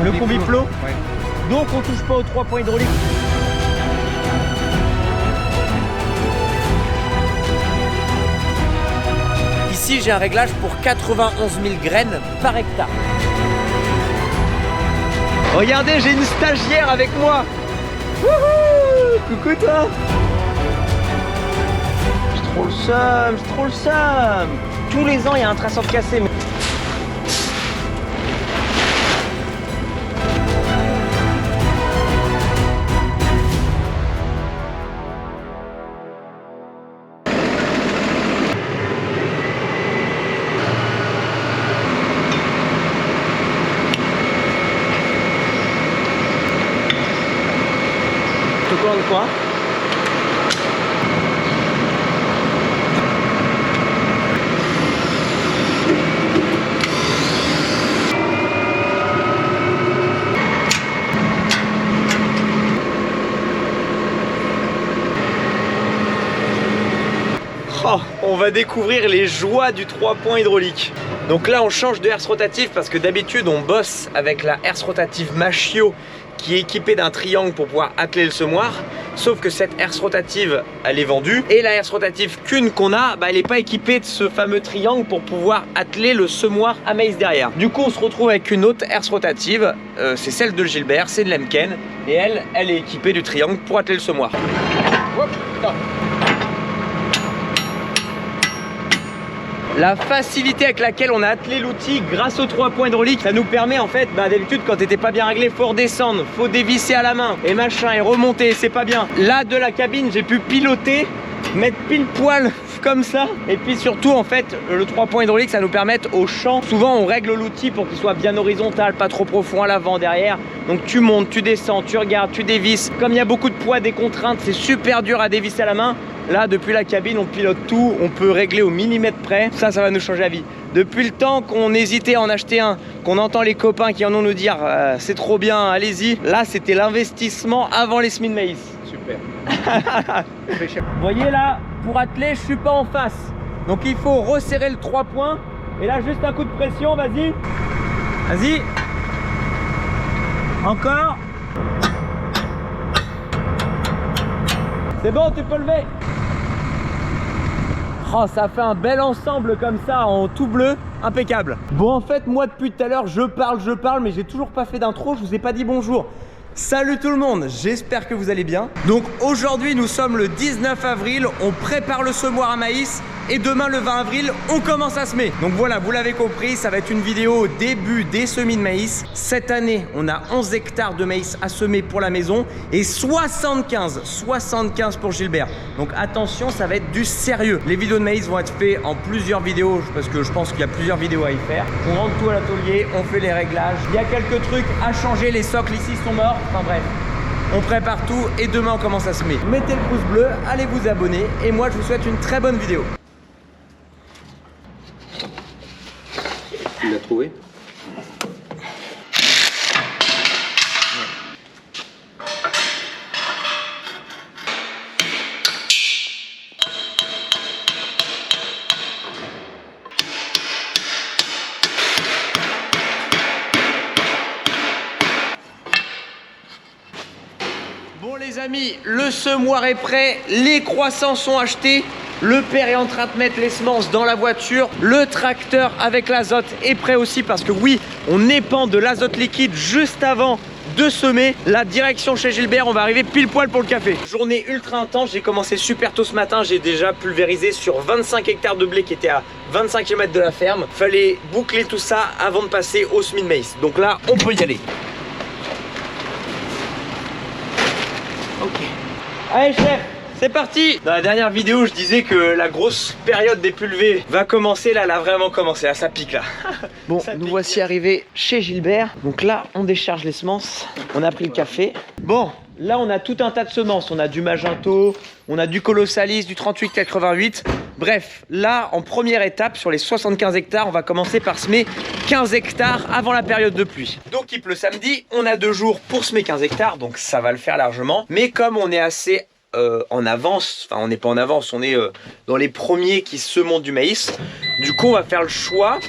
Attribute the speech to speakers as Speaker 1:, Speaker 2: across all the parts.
Speaker 1: Le combi flow.
Speaker 2: Ouais.
Speaker 1: Donc on touche pas aux 3 points hydrauliques. Ici j'ai un réglage pour 91 000 graines par hectare. Regardez, j'ai une stagiaire avec moi. Wouhou! Coucou toi. J'ai trop le seum, j'ai trop le seum. Tous les ans il y a un traçeur cassé. De quoi? Oh, on va découvrir les joies du 3 points hydraulique. Donc là on change de herse rotative parce que d'habitude on bosse avec la herse rotative Machio qui est équipée d'un triangle pour pouvoir atteler le semoir. Sauf que cette herse rotative, elle est vendue. Et la herse rotative Kuhn qu'on a, elle n'est pas équipée de ce fameux triangle pour pouvoir atteler le semoir à maïs derrière. Du coup, on se retrouve avec une autre herse rotative. C'est celle de Gilbert, c'est de Lemken. Et elle est équipée du triangle pour atteler le semoir. Hop, stop. La facilité avec laquelle on a attelé l'outil grâce aux 3 points hydrauliques, ça nous permet en fait, d'habitude quand t'étais pas bien réglé, faut redescendre, faut dévisser à la main et machin et remonter, c'est pas bien. Là de la cabine, j'ai pu piloter, mettre pile poil comme ça. Et puis surtout en fait, le 3 points hydrauliques, ça nous permet au champ. Souvent on règle l'outil pour qu'il soit bien horizontal, pas trop profond à l'avant, derrière. Donc tu montes, tu descends, tu regardes, tu dévisses. Comme il y a beaucoup de poids, des contraintes, c'est super dur à dévisser à la main. Là, depuis la cabine, on pilote tout, on peut régler au millimètre près. Ça va nous changer la vie. Depuis le temps qu'on hésitait à en acheter un, qu'on entend les copains qui en ont nous dire c'est trop bien, allez-y. Là, c'était l'investissement avant les semis de maïs.
Speaker 2: Super.
Speaker 1: Vous voyez là, pour atteler, je suis pas en face. Donc il faut resserrer le 3 points. Et là, juste un coup de pression, vas-y. Vas-y. Encore. C'est bon, tu peux lever. Oh, ça fait un bel ensemble comme ça en tout bleu, impeccable. Bon, en fait, moi depuis tout à l'heure, je parle, mais j'ai toujours pas fait d'intro, je vous ai pas dit bonjour. Salut tout le monde, j'espère que vous allez bien. Donc aujourd'hui, nous sommes le 19 avril, on prépare le semoir à maïs et demain le 20 avril, on commence à semer. Donc voilà, vous l'avez compris, ça va être une vidéo au début des semis de maïs. Cette année, on a 11 hectares de maïs à semer pour la maison et 75 pour Gilbert. Donc attention, ça va être du sérieux. Les vidéos de maïs vont être faites en plusieurs vidéos parce que je pense qu'il y a plusieurs vidéos à y faire. On rentre tout à l'atelier, on fait les réglages. Il y a quelques trucs à changer, les socles ici sont morts. Enfin bref, on prépare tout et demain on commence à semer. Mettez le pouce bleu, allez vous abonner et moi je vous souhaite une très bonne vidéo.
Speaker 2: Tu l'as trouvé?
Speaker 1: Bon les amis, le semoir est prêt, les croissants sont achetés. Le père est en train de mettre les semences dans la voiture. Le tracteur avec l'azote est prêt aussi parce que oui, on épand de l'azote liquide juste avant de semer. La direction chez Gilbert, on va arriver pile poil pour le café. Journée ultra intense, j'ai commencé super tôt ce matin. J'ai déjà pulvérisé sur 25 hectares de blé qui étaient à 25 km de la ferme. Fallait boucler tout ça avant de passer au semis de maïs. Donc là, on peut y aller. Ok. Allez chef, c'est parti. Dans la dernière vidéo, je disais que la grosse période des pulvés va commencer. Là, elle a vraiment commencé. Là, ça pique là. Bon, nous voici arrivés chez Gilbert. Donc là, on décharge les semences. On a pris le café. Bon, là, on a tout un tas de semences. On a du Magento, on a du Colossalis, du 3888. Bref, là, en première étape, sur les 75 hectares, on va commencer par semer 15 hectares avant la période de pluie. Donc, il pleut samedi. On a 2 jours pour semer 15 hectares. Donc, ça va le faire largement. Mais comme on est assez en avance, enfin on n'est pas en avance, on est dans les premiers qui semontent du maïs. Du coup on va faire le choix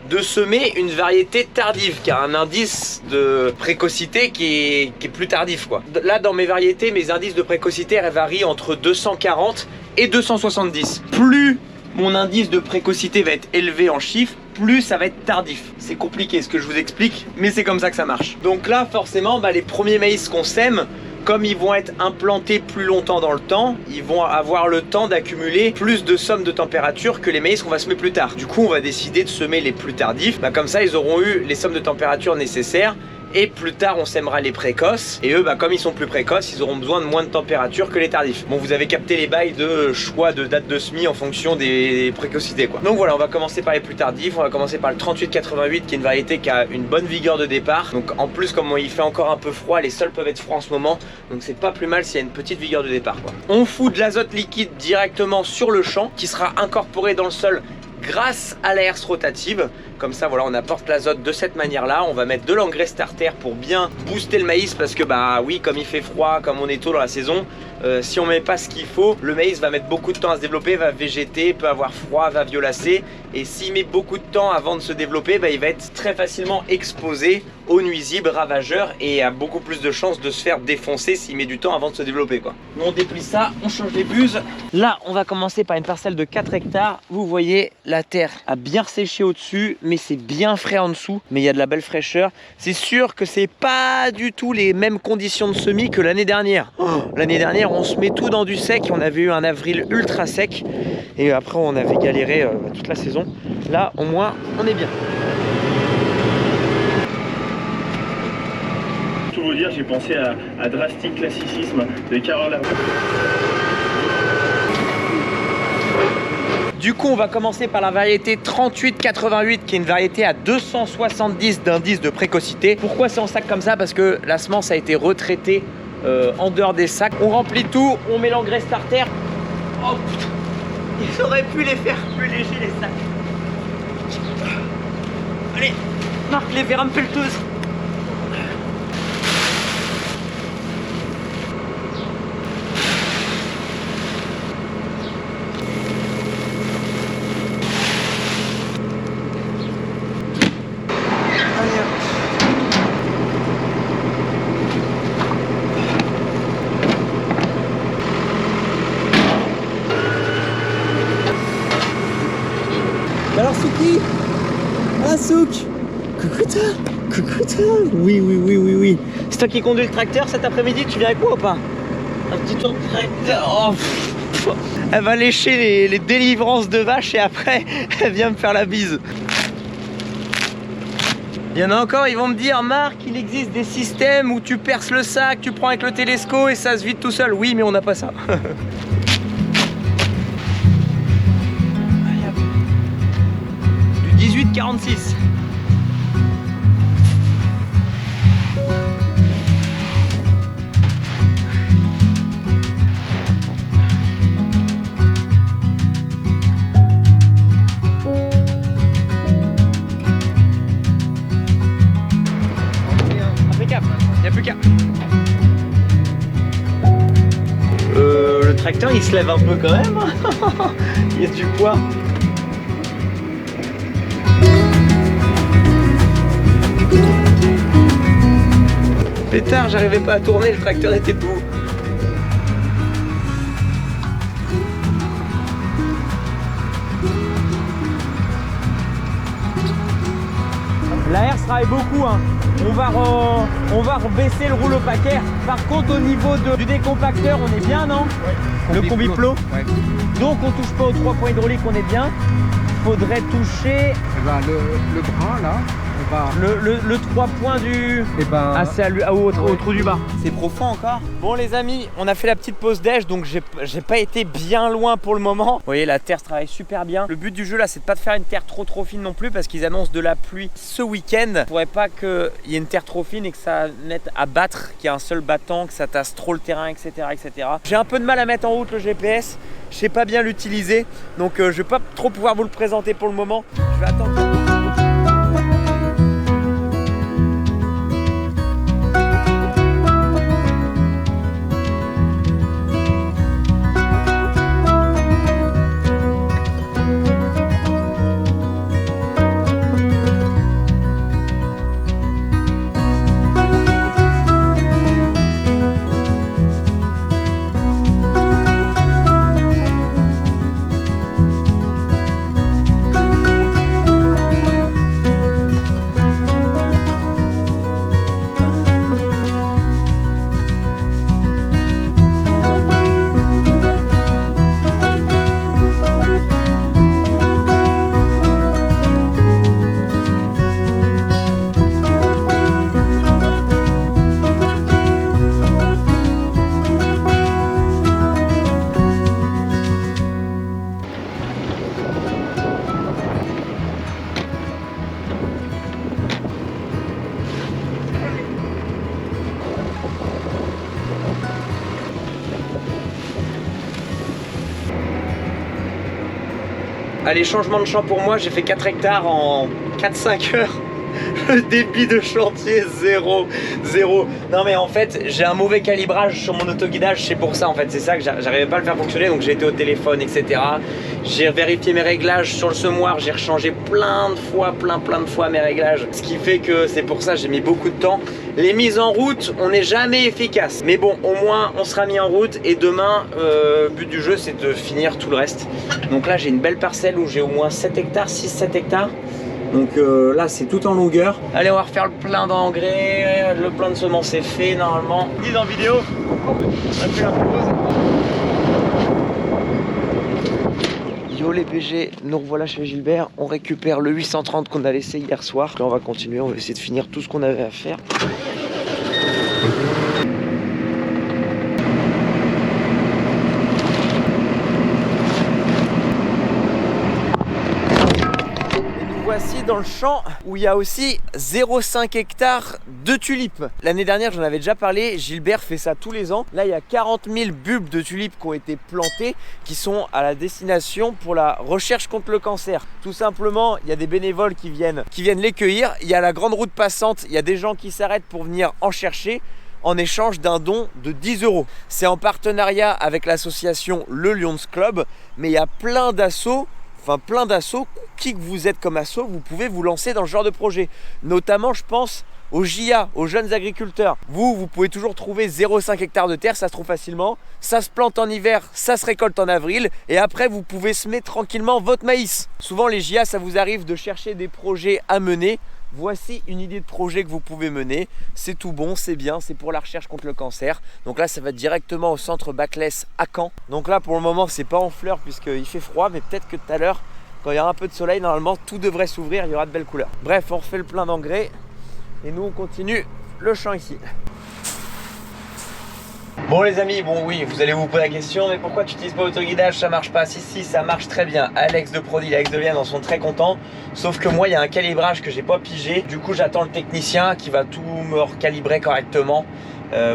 Speaker 1: de semer une variété tardive qui a un indice de précocité qui est plus tardif quoi. Là dans mes variétés, mes indices de précocité elles varient entre 240 et 270. Plus mon indice de précocité va être élevé en chiffres, plus ça va être tardif. C'est compliqué ce que je vous explique, mais c'est comme ça que ça marche. Donc là forcément les premiers maïs qu'on sème, comme ils vont être implantés plus longtemps dans le temps, ils vont avoir le temps d'accumuler plus de sommes de température que les maïs qu'on va semer plus tard. Du coup, on va décider de semer les plus tardifs. Comme ça, ils auront eu les sommes de température nécessaires. Et plus tard on sèmera les précoces. Et eux comme ils sont plus précoces, ils auront besoin de moins de température que les tardifs. Bon, vous avez capté les bails de choix de date de semis en fonction des précocités quoi. Donc voilà, on va commencer par les plus tardifs. On va commencer par le 3888 qui est une variété qui a une bonne vigueur de départ. Donc en plus comme il fait encore un peu froid, les sols peuvent être froids en ce moment. Donc c'est pas plus mal s'il y a une petite vigueur de départ quoi. On fout de l'azote liquide directement sur le champ qui sera incorporé dans le sol grâce à la herse rotative. Comme ça voilà, on apporte l'azote de cette manière là. On va mettre de l'engrais starter pour bien booster le maïs parce que oui, comme il fait froid, comme on est tôt dans la saison, si on met pas ce qu'il faut, le maïs va mettre beaucoup de temps à se développer, va végéter, peut avoir froid, va violacer. Et s'il met beaucoup de temps avant de se développer, il va être très facilement exposé aux nuisibles, ravageurs, et a beaucoup plus de chances de se faire défoncer s'il met du temps avant de se développer quoi. On déplie ça, on change les buses. Là on va commencer par une parcelle de 4 hectares. Vous voyez, la terre a bien séché au dessus, mais c'est bien frais en dessous, mais il y a de la belle fraîcheur. C'est sûr que c'est pas du tout les mêmes conditions de semis que l'année dernière. L'année dernière on se met tout dans du sec, on avait eu un avril ultra sec et après on avait galéré toute la saison. Là au moins on est bien.
Speaker 2: Tout vous dire, j'ai pensé à Drastic Classicisme de Carole Laroux.
Speaker 1: Du coup, on va commencer par la variété 3888 qui est une variété à 270 d'indice de précocité. Pourquoi c'est en sac comme ça? Parce que la semence a été retraitée en dehors des sacs. On remplit tout, on met l'engrais starter. Oh putain, ils auraient pu les faire plus légers les sacs. Allez, marque les verres pelleteuses. Alors Souki, ah Souk, coucou toi, oui. C'est toi qui conduis le tracteur cet après-midi, tu viens avec moi ou pas? Un petit tour de tracteur, Elle va lécher les délivrances de vaches et après elle vient me faire la bise. Il y en a encore, ils vont me dire, Marc, il existe des systèmes où tu perces le sac, tu prends avec le télesco et ça se vide tout seul. Oui, mais on n'a pas ça. Du 1846. Le tracteur il se lève un peu quand même. Il y a du poids. Pétard, j'arrivais pas à tourner, le tracteur était debout. La herse travaille beaucoup, hein. On va rebaisser le rouleau paquet. Par contre, au niveau du décompacteur, on est bien, non? Ouais. Le combi-plot. Ouais. Donc, on touche pas aux 3 points hydrauliques, on est bien. Faudrait toucher
Speaker 3: le bras là.
Speaker 1: Le 3 points du... au trou du bas. C'est profond encore. Bon les amis, on a fait la petite pause déj, donc j'ai pas été bien loin pour le moment. Vous voyez, la terre travaille super bien. Le but du jeu là, c'est de pas de faire une terre trop fine non plus, parce qu'ils annoncent de la pluie ce week-end. Il faudrait pas qu'il y ait une terre trop fine et que ça mette à battre, qu'il y ait un seul battant, que ça tasse trop le terrain, etc. J'ai un peu de mal à mettre en route le GPS. Je sais pas bien l'utiliser, donc je vais pas trop pouvoir vous le présenter pour le moment. Je vais attendre. Allez, changement de champ pour moi, j'ai fait 4 hectares en 4-5 heures. Le débit de chantier, 0. Non mais en fait, j'ai un mauvais calibrage sur mon autoguidage, c'est pour ça en fait, c'est ça que j'arrivais pas à le faire fonctionner, donc j'ai été au téléphone, etc. J'ai vérifié mes réglages sur le semoir, j'ai rechangé plein de fois mes réglages, ce qui fait que c'est pour ça que j'ai mis beaucoup de temps. Les mises en route, on n'est jamais efficace, mais bon, au moins on sera mis en route et demain, le but du jeu c'est de finir tout le reste. Donc là j'ai une belle parcelle où j'ai au moins 7 hectares, 6-7 hectares. Donc là c'est tout en longueur. Allez, on va refaire le plein d'engrais, le plein de semences est fait normalement. Dit dans vidéo, on a fait la pause. Yo les PG, nous revoilà chez Gilbert. On récupère le 830 qu'on a laissé hier soir. Là on va continuer, on va essayer de finir tout ce qu'on avait à faire. Voici dans le champ où il y a aussi 0,5 hectares de tulipes. L'année dernière, j'en avais déjà parlé, Gilbert fait ça tous les ans. Là, il y a 40 000 bulbes de tulipes qui ont été plantés, qui sont à la destination pour la recherche contre le cancer. Tout simplement, il y a des bénévoles qui viennent les cueillir. Il y a la grande route passante, il y a des gens qui s'arrêtent pour venir en chercher en échange d'un don de 10 €. C'est en partenariat avec l'association Le Lions Club, mais il y a plein d'assauts. Qui que vous êtes comme asso, vous pouvez vous lancer dans ce genre de projet. Notamment, je pense aux JA, aux jeunes agriculteurs. Vous pouvez toujours trouver 0,5 hectares de terre, ça se trouve facilement. Ça se plante en hiver, ça se récolte en avril. Et après, vous pouvez semer tranquillement votre maïs. Souvent, les JA, ça vous arrive de chercher des projets à mener. Voici une idée de projet que vous pouvez mener. C'est tout bon, c'est bien, c'est pour la recherche contre le cancer. Donc là, ça va directement au centre Baclès à Caen. Donc là, pour le moment, c'est pas en fleurs puisqu'il fait froid, mais peut-être que tout à l'heure, quand il y aura un peu de soleil, normalement, tout devrait s'ouvrir, il y aura de belles couleurs. Bref, on refait le plein d'engrais et nous, on continue le champ ici. Bon les amis, bon oui, vous allez vous poser la question, mais pourquoi tu n'utilises pas l'autoguidage, ça marche pas? Si, ça marche très bien. Alex de Prodi, Alex de Vienne en sont très contents. Sauf que moi, il y a un calibrage que j'ai pas pigé. Du coup, j'attends le technicien qui va tout me recalibrer correctement.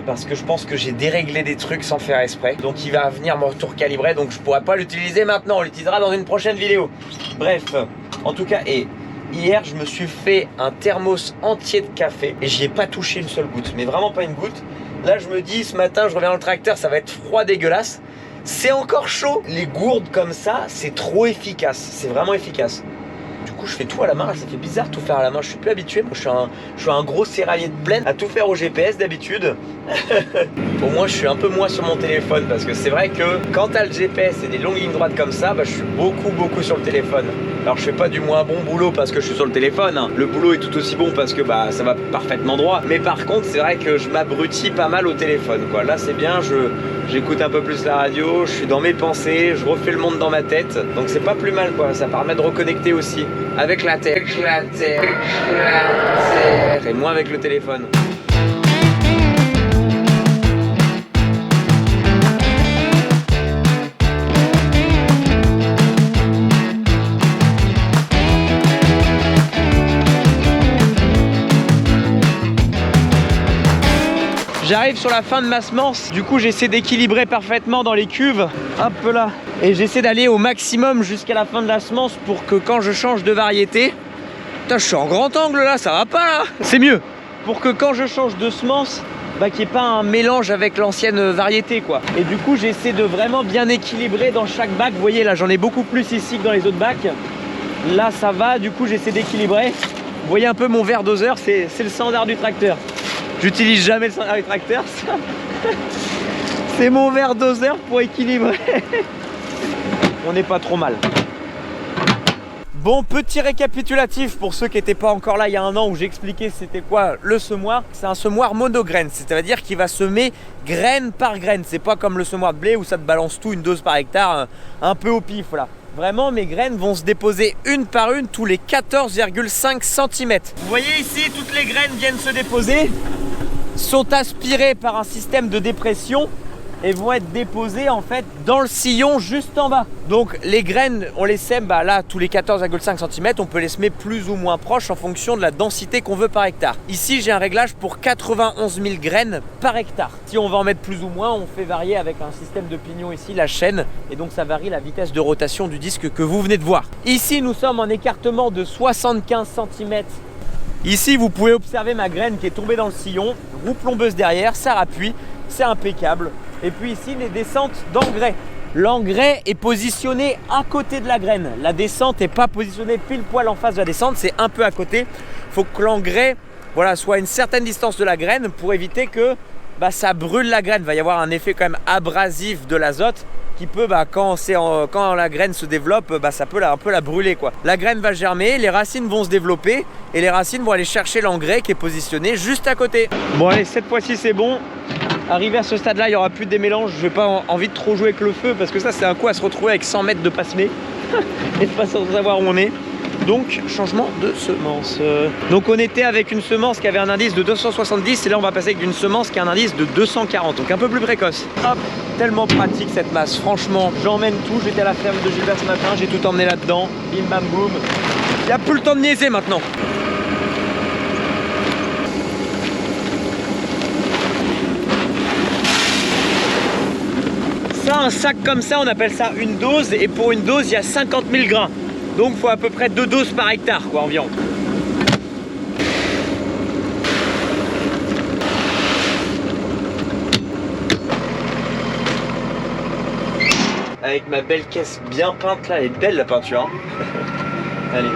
Speaker 1: Parce que je pense que j'ai déréglé des trucs sans faire exprès. Donc il va venir me tout recalibrer. Donc je pourrais pas l'utiliser maintenant, on l'utilisera dans une prochaine vidéo. Bref, en tout cas, et hier je me suis fait un thermos entier de café et j'y ai pas touché une seule goutte, mais vraiment pas une goutte. Là je me dis, ce matin je reviens dans le tracteur, ça va être froid dégueulasse. C'est encore chaud. Les gourdes comme ça, c'est trop efficace, c'est vraiment efficace. Du coup je fais tout à la main, ça fait bizarre de tout faire à la main, je suis plus habitué, moi je suis un gros céréalier de plaine à tout faire au GPS d'habitude. Au moins je suis un peu moins sur mon téléphone parce que c'est vrai que quand t'as le GPS et des longues lignes droites comme ça, bah, je suis beaucoup sur le téléphone. Alors je fais pas du moins bon boulot parce que je suis sur le téléphone, hein. Le boulot est tout aussi bon parce que bah, ça va parfaitement droit. Mais par contre c'est vrai que je m'abrutis pas mal au téléphone quoi. Là c'est bien, j'écoute un peu plus la radio, je suis dans mes pensées, je refais le monde dans ma tête. Donc c'est pas plus mal quoi, ça permet de reconnecter aussi avec la terre et moins avec le téléphone. J'arrive sur la fin de ma semence, du coup j'essaie d'équilibrer parfaitement dans les cuves, hop là, et j'essaie d'aller au maximum jusqu'à la fin de la semence pour que quand je change de variété, putain je suis en grand angle là, ça va pas là, c'est mieux, pour que quand je change de semence, bah, qu'il n'y ait pas un mélange avec l'ancienne variété quoi. Et du coup j'essaie de vraiment bien équilibrer dans chaque bac, vous voyez là j'en ai beaucoup plus ici que dans les autres bacs, là ça va, du coup j'essaie d'équilibrer, vous voyez un peu mon verre doseur, c'est le standard du tracteur. J'utilise jamais le standard du tracteur, ça. C'est mon verre doseur pour équilibrer. On n'est pas trop mal. Bon, petit récapitulatif pour ceux qui n'étaient pas encore là il y a un an où j'ai expliqué c'était quoi le semoir. C'est un semoir monograine, c'est-à-dire qu'il va semer graine par graine. C'est pas comme le semoir de blé où ça te balance tout, une dose par hectare, un peu au pif là. Vraiment, mes graines vont se déposer une par une tous les 14,5 cm. Vous voyez ici, toutes les graines viennent se déposer, sont aspirées par un système de dépression et vont être déposées en fait dans le sillon juste en bas. Donc les graines, on les sème là tous les 14,5 cm, on peut les semer plus ou moins proches en fonction de la densité qu'on veut par hectare. Ici j'ai un réglage pour 91 000 graines par hectare. Si on va en mettre plus ou moins, on fait varier avec un système de pignon ici, la chaîne, et donc ça varie la vitesse de rotation du disque que vous venez de voir. Ici nous sommes en écartement de 75 cm. Ici vous pouvez observer ma graine qui est tombée dans le sillon, roue plombeuse derrière, ça appuie, c'est impeccable. Et puis ici les descentes d'engrais. L'engrais est positionné à côté de la graine. La descente n'est pas positionnée pile poil en face de la descente, c'est un peu à côté. Il faut que l'engrais soit à une certaine distance de la graine pour éviter que ça brûle la graine. Il va y avoir un effet quand même abrasif de l'azote qui peut, quand la graine se développe, ça peut un peu la brûler quoi. La graine va germer, les racines vont se développer et les racines vont aller chercher l'engrais qui est positionné juste à côté. Bon allez, cette fois-ci c'est bon. Arrivé à ce stade là, il n'y aura plus de démélange. Je n'ai pas envie de trop jouer avec le feu parce que ça c'est un coup à se retrouver avec 100 mètres de passe-mé et de pas savoir où on est. Donc changement de semence. Donc on était avec une semence qui avait un indice de 270 et là on va passer avec une semence qui a un indice de 240, donc un peu plus précoce. Hop, tellement pratique cette masse, franchement j'emmène tout. J'étais à la ferme de Gilbert ce matin, j'ai tout emmené là-dedans, bim bam boum. Il n'y a plus le temps de niaiser maintenant. Ça, un sac comme ça, on appelle ça une dose, et pour une dose il y a 50 000 grains. Donc il faut à peu près 2 doses par hectare quoi, environ. Avec ma belle caisse bien peinte là, elle est belle la peinture hein. Allez.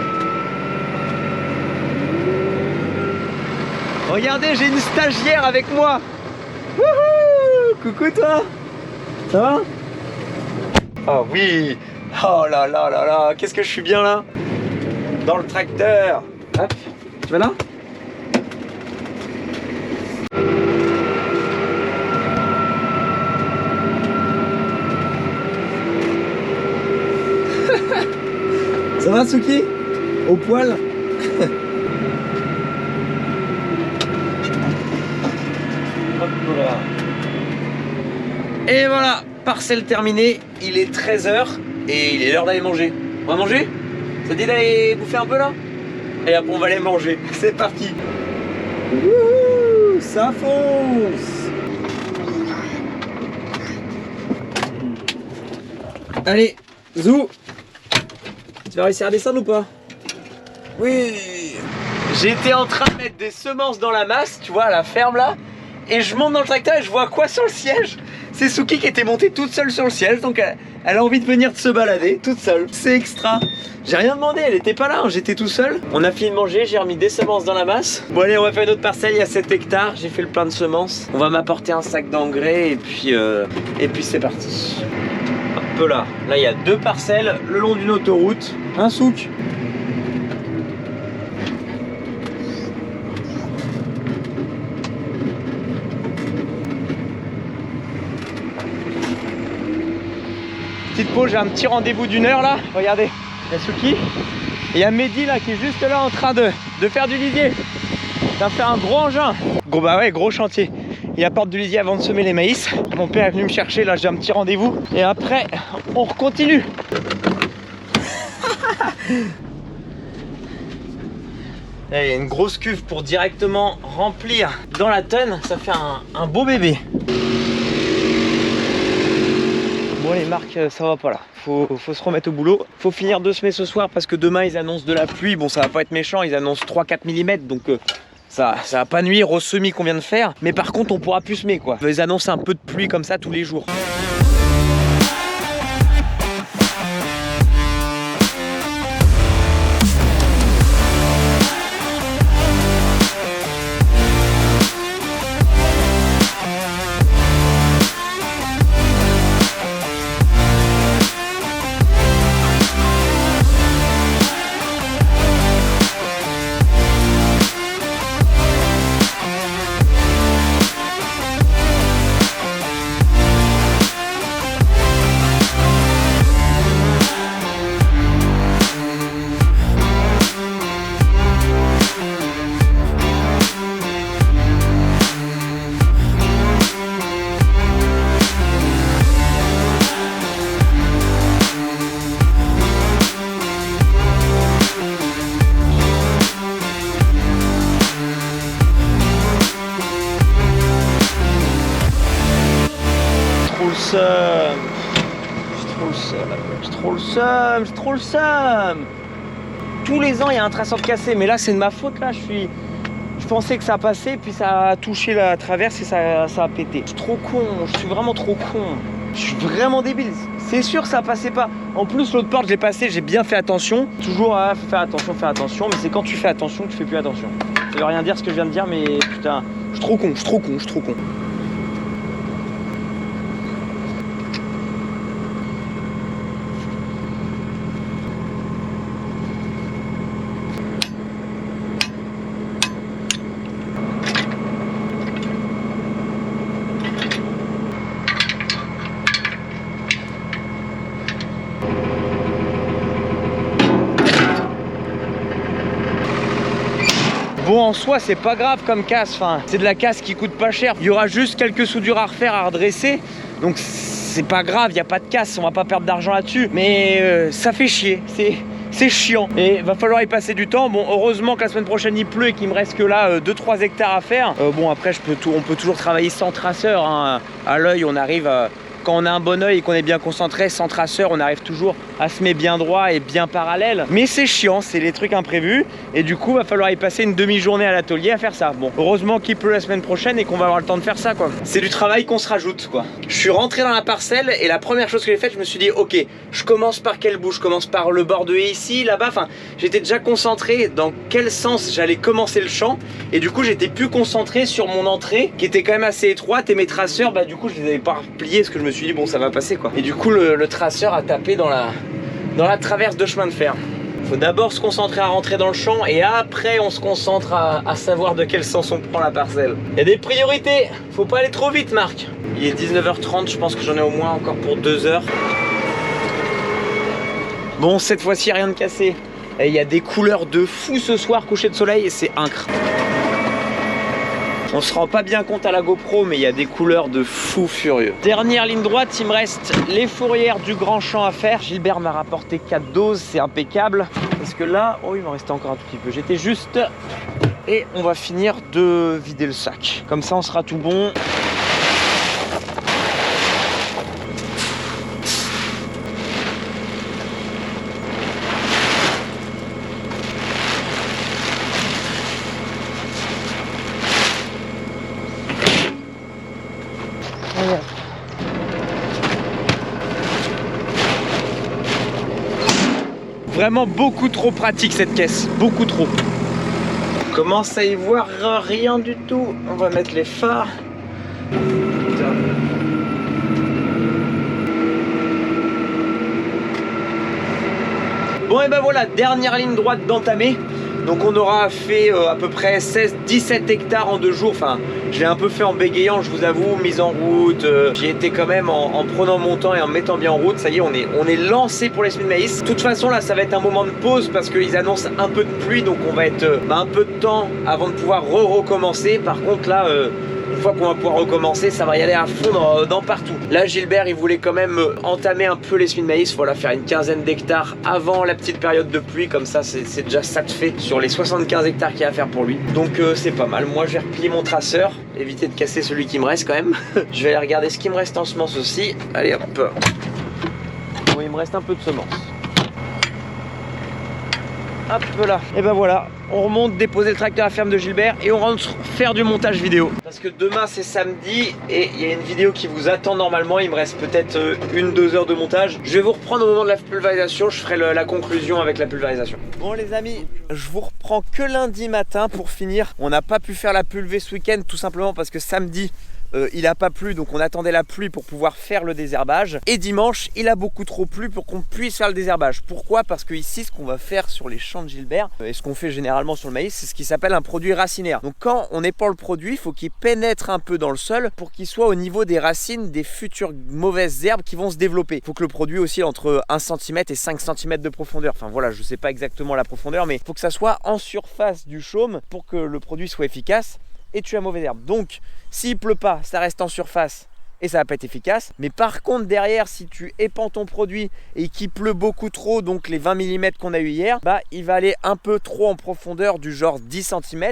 Speaker 1: Regardez, j'ai une stagiaire avec moi. Wouhou! Coucou toi. Ça va? Oh oui. Oh là là là là, qu'est-ce que je suis bien là. Dans le tracteur. Hop, tu vas là? Ça va Suki? Au poil? Hop là. Et voilà, parcelle terminée, il est 13 h et il est l'heure d'aller manger. On va manger? Ça te dit d'aller bouffer un peu là? Et après on va aller manger, c'est parti. Wouhou, ça fonce. Allez, Zou, tu vas réussir à descendre ou pas? Oui. J'étais en train de mettre des semences dans la masse, tu vois, à la ferme là. Et je monte dans le tracteur et je vois quoi sur le siège? C'est Suki qui était montée toute seule sur le siège, donc elle a envie de venir se balader toute seule. C'est extra. J'ai rien demandé, elle était pas là, hein, j'étais tout seul. On a fini de manger, j'ai remis des semences dans la masse. Bon allez, on va faire une autre parcelle, il y a 7 hectares, j'ai fait le plein de semences. On va m'apporter un sac d'engrais et puis c'est parti. Hop là, là il y a 2 parcelles le long d'une autoroute. Un souk. Petite pause, j'ai un petit rendez-vous d'1 heure là. Regardez, il y a Suki. Et il y a Mehdi là qui est juste là en train de faire du lisier. Ça fait un gros engin. Gros chantier. Il apporte du lisier avant de semer les maïs. Mon père est venu me chercher, là j'ai un petit rendez-vous. Et après, on continue. Là, il y a une grosse cuve pour directement remplir dans la tonne. Ça fait un beau bébé. Bon les Marc, ça va pas là, faut se remettre au boulot. Faut finir de semer ce soir parce que demain ils annoncent de la pluie. Bon ça va pas être méchant, ils annoncent 3-4 mm donc ça va pas nuire au semis qu'on vient de faire. Mais par contre on pourra plus semer quoi. Ils annoncent un peu de pluie comme ça tous les jours. seum. J'ai trop le seum. Tous les ans, il y a un traceur de cassé, mais là, c'est de ma faute. Là, je pensais que ça passait, puis ça a touché la traverse et ça a pété. Je suis trop con, je suis vraiment trop con. Je suis vraiment débile. C'est sûr que ça passait pas. En plus, l'autre porte, je l'ai passé, j'ai bien fait attention. Toujours à faire attention, mais c'est quand tu fais attention que tu fais plus attention. Ça veut rien dire ce que je viens de dire, mais putain, je suis trop con. Bon, en soi, c'est pas grave comme casse, enfin, c'est de la casse qui coûte pas cher. Il y aura juste quelques soudures à refaire, à redresser. Donc c'est pas grave, il n'y a pas de casse, on va pas perdre d'argent là-dessus. Mais ça fait chier, c'est chiant. Et va falloir y passer du temps. Bon, heureusement que la semaine prochaine il pleut et qu'il me reste que là 2-3 hectares à faire. Bon, après, on peut toujours travailler sans traceur, hein. À l'œil, on arrive à... Quand on a un bon œil et qu'on est bien concentré, sans traceur, on arrive toujours à se mettre bien droit et bien parallèle. Mais c'est chiant, c'est les trucs imprévus. Et du coup, va falloir y passer une demi-journée à l'atelier à faire ça. Bon, heureusement qu'il pleut la semaine prochaine et qu'on va avoir le temps de faire ça, quoi. C'est du travail qu'on se rajoute, quoi. Je suis rentré dans la parcelle et la première chose que j'ai faite, je me suis dit, ok, je commence par quel bout? Je commence par le bord de haie ici, là-bas. Enfin, j'étais déjà concentré dans quel sens j'allais commencer le champ. Et du coup, j'étais plus concentré sur mon entrée, qui était quand même assez étroite. Et mes traceurs, bah du coup, je les avais pas repliés parce que je me suis dit, bon, ça va passer, quoi. Et du coup, le traceur a tapé dans la traverse de chemin de fer. Faut d'abord se concentrer à rentrer dans le champ et après on se concentre à savoir de quel sens on prend la parcelle. Il y a des priorités, faut pas aller trop vite, Marc. Il est 19h30, je pense que j'en ai au moins encore pour 2 heures. Bon, cette fois-ci rien de cassé. Et il y a des couleurs de fou ce soir, coucher de soleil, et c'est incre. On se rend pas bien compte à la GoPro, mais il y a des couleurs de fou furieux. Dernière ligne droite, il me reste les fourrières du grand champ à faire. Gilbert m'a rapporté 4 doses, c'est impeccable. Parce que là, oh, il m'en restait encore un tout petit peu. J'étais juste... Et on va finir de vider le sac. Comme ça, on sera tout bon. Vraiment beaucoup trop pratique cette caisse, beaucoup trop. On commence à y voir rien du tout. On va mettre les phares. Bon et ben voilà, dernière ligne droite d'entamée. Donc on aura fait à peu près 16-17 hectares en 2 jours. Enfin, je l'ai un peu fait en bégayant, je vous avoue, mise en route. J'y étais quand même en prenant mon temps et en me mettant bien en route. Ça y est, on est lancé pour les semis de maïs. De toute façon, là, ça va être un moment de pause parce qu'ils annoncent un peu de pluie. Donc on va être un peu de temps avant de pouvoir recommencer. Par contre, là... une fois qu'on va pouvoir recommencer, ça va y aller à fond dans partout. Là, Gilbert, il voulait quand même entamer un peu les semis de maïs. Voilà, faire une quinzaine d'hectares avant la petite période de pluie. Comme ça, c'est déjà ça de fait sur les 75 hectares qu'il y a à faire pour lui. Donc, c'est pas mal. Moi, je vais replier mon traceur. Éviter de casser celui qui me reste quand même. Je vais aller regarder ce qui me reste en semences aussi. Allez, hop. Bon, il me reste un peu de semences. Hop là, et ben voilà, on remonte, déposer le tracteur à la ferme de Gilbert et on rentre faire du montage vidéo. Parce que demain c'est samedi et il y a une vidéo qui vous attend normalement, il me reste peut-être 1-2 heures de montage. Je vais vous reprendre au moment de la pulvérisation, je ferai la conclusion avec la pulvérisation. Bon les amis, je vous reprends que lundi matin pour finir. On n'a pas pu faire la pulvé ce week-end tout simplement parce que samedi, il n'a pas plu, donc on attendait la pluie pour pouvoir faire le désherbage. Et dimanche, il a beaucoup trop plu pour qu'on puisse faire le désherbage. Pourquoi? Parce que ici, ce qu'on va faire sur les champs de Gilbert, et ce qu'on fait généralement sur le maïs, c'est ce qui s'appelle un produit racinaire. Donc quand on épand le produit, il faut qu'il pénètre un peu dans le sol pour qu'il soit au niveau des racines des futures mauvaises herbes qui vont se développer. Il faut que le produit oscille entre 1 cm et 5 cm de profondeur. Enfin voilà, je ne sais pas exactement la profondeur, mais il faut que ça soit en surface du chaume pour que le produit soit efficace et tuer la mauvaise herbe. Donc s'il pleut pas, ça reste en surface et ça va pas être efficace. Mais par contre derrière, si tu épands ton produit et qu'il pleut beaucoup trop, donc les 20 mm qu'on a eu hier, bah il va aller un peu trop en profondeur, du genre 10 cm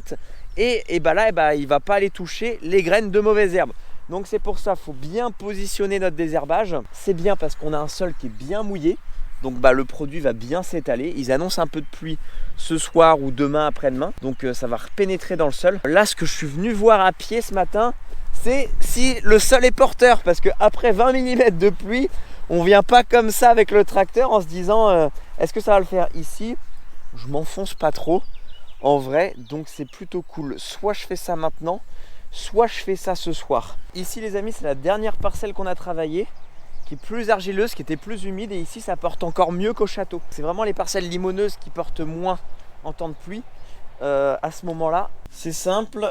Speaker 1: et bah là il va pas aller toucher les graines de mauvaises herbes. Donc c'est pour ça, il faut bien positionner notre désherbage. C'est bien parce qu'on a un sol qui est bien mouillé. Donc le produit va bien s'étaler. Ils annoncent un peu de pluie ce soir ou demain après-demain. Donc ça va pénétrer dans le sol. Là, ce que je suis venu voir à pied ce matin, c'est si le sol est porteur. Parce qu'après 20 mm de pluie, on ne vient pas comme ça avec le tracteur en se disant est-ce que ça va le faire ici? Je m'enfonce pas trop en vrai. Donc c'est plutôt cool. Soit je fais ça maintenant, soit je fais ça ce soir. Ici les amis, c'est la dernière parcelle qu'on a travaillée, qui est plus argileuse, qui était plus humide, et ici ça porte encore mieux qu'au château. C'est vraiment les parcelles limoneuses qui portent moins en temps de pluie à ce moment-là. C'est simple,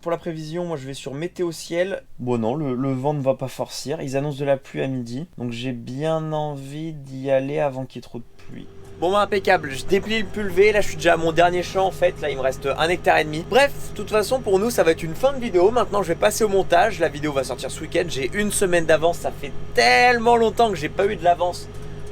Speaker 1: pour la prévision, moi je vais sur météo ciel. Bon non, le vent ne va pas forcir, ils annoncent de la pluie à midi, donc j'ai bien envie d'y aller avant qu'il y ait trop de pluie. Bon impeccable, je déplie le pulvé, là je suis déjà à mon dernier champ en fait, là il me reste 1,5 hectare. Bref, de toute façon pour nous ça va être une fin de vidéo, maintenant je vais passer au montage, la vidéo va sortir ce week-end, j'ai une semaine d'avance, ça fait tellement longtemps que j'ai pas eu de l'avance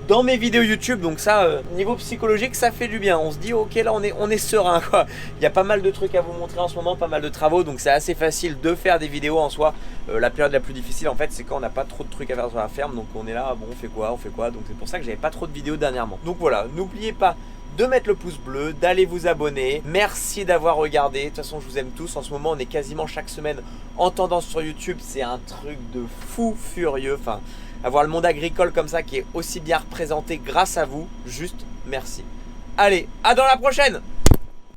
Speaker 1: dans mes vidéos YouTube, donc ça, niveau psychologique, ça fait du bien. On se dit, ok, là, on est serein, quoi. Il y a pas mal de trucs à vous montrer en ce moment, pas mal de travaux, donc c'est assez facile de faire des vidéos en soi. La période la plus difficile, en fait, c'est quand on n'a pas trop de trucs à faire sur la ferme, donc on est là, bon, on fait quoi, donc c'est pour ça que j'avais pas trop de vidéos dernièrement. Donc voilà, n'oubliez pas de mettre le pouce bleu, d'aller vous abonner. Merci d'avoir regardé. De toute façon, je vous aime tous. En ce moment, on est quasiment chaque semaine en tendance sur YouTube. C'est un truc de fou furieux. Enfin, avoir le monde agricole comme ça qui est aussi bien représenté grâce à vous, juste merci. Allez, à dans la prochaine!